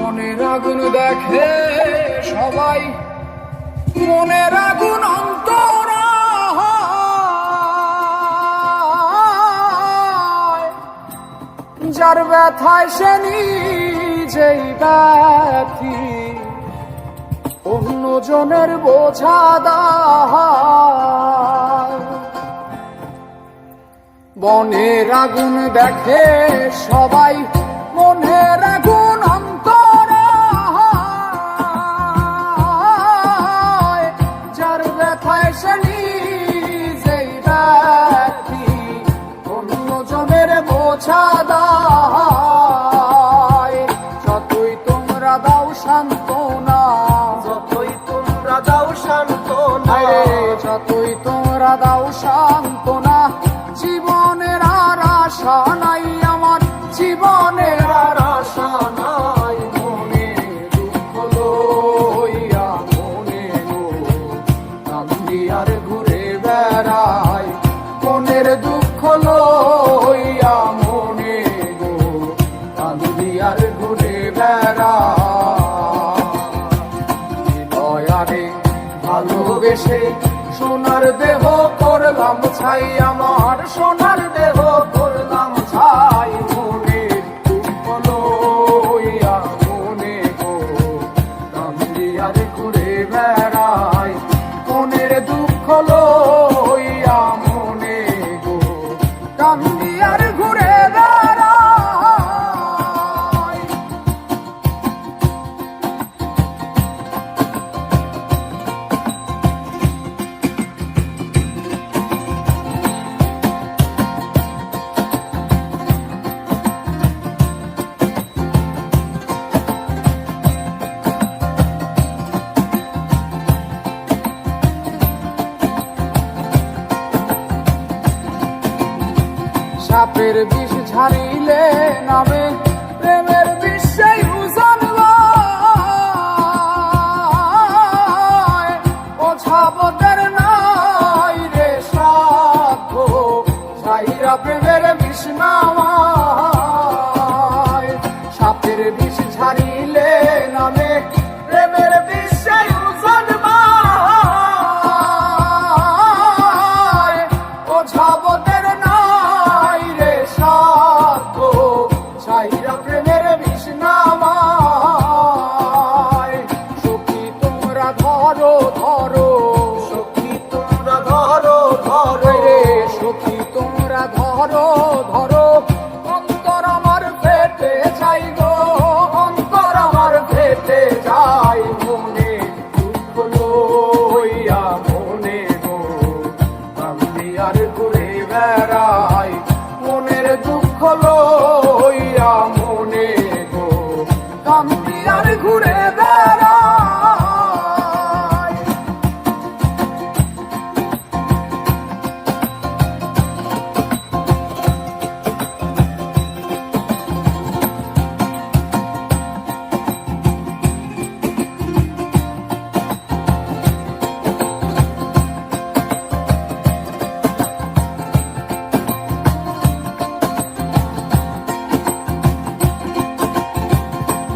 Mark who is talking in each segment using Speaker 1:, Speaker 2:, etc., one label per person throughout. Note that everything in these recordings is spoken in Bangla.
Speaker 1: মনের আগুন দেখে সবাই, মনের আগুন অন্তরা যার ব্যথায় সে নিজেই ব্যথী, অন্যজনের বোঝা দায়। বনের আগুন দেখে সবাই, মনের আগুন অন্তরা যার ব্যথায় সে নিজেই ব্যথী, অন্যজনের বোঝা দায়। যতই তোমরা দাও সান্ত্বনা,
Speaker 2: যতই তোমরা দাও সান্ত্বনা,
Speaker 1: যতই তোমরা দাও সান্ত্বনা, জীবনের আর আশা নাই আমার, জীবনের আর আশা নাই। মনে দুঃখ লইয়া মনে গো কান্দি আর ঘুরে বেড়াই, মনের দুঃখ লইয়া মনে গো কান্দি আর ঘুরে বেড়াই। দয়ারে ভালোবেসে সোনার দেহ করলাম ছাই, আমার সোনার দেহ করলাম ছাই। মনের দুঃখ লইয়া মনে গো কান্দি আর ঘুরে বেড়াই, মনের দুঃখ লইয়া মনে গো কান্দি আর ঘুরে বেড়াই। সাপের বিষ ঝাড়িলে নামে প্রেমের বিষে ওঝাবদের নাই রে সাধ্য, ঝাইরা প্রেমের বিষ নামায়। সাপের বিষ ঝাড়িলে নামে প্রেমের বিষে ওঝাবদের নাই রে সাধ্য, ঝাইরা প্রেমের বিষ নামায়। সখী তোমরা ধরো ধরো,
Speaker 2: সখী তোমরা ধরো ধরো
Speaker 1: রে সখী তোমরা ধরো ধরো, অন্তর আমার ফেটে যাই গো, অন্তর আমার ফেটে যাই। মনে দুঃখ লইয়া মনে গো কান্দি আর ঘুরে বেড়াই, মনের দুঃখ লইয়া মনে গো কান্দি আর ঘুরে বেড়াই।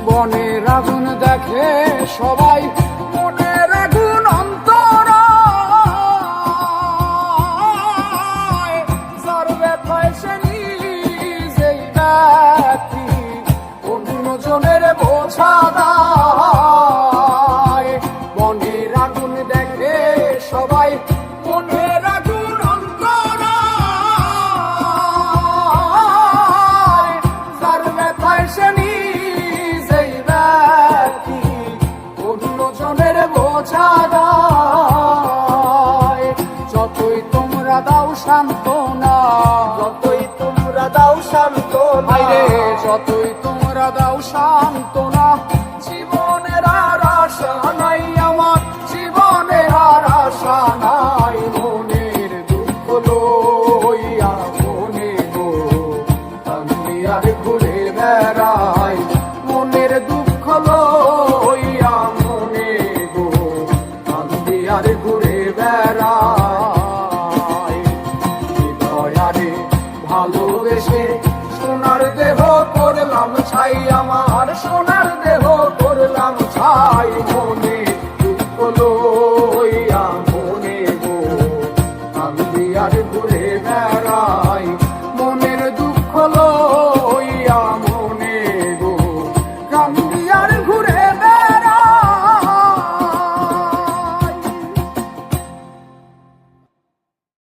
Speaker 1: মনের আগুন দেখে সবাই, মনের আগুন অন্তরা যার ব্যথায় সে নিজেই ব্যথী, অন্যজনের বোঝা দায়। মনের আগুন দেখে সবাই, মনের আগুন অন্তরা যার ব্যথায় সে অন্যজনের বোঝা দায়। যতই তোমরা দাও শান্ত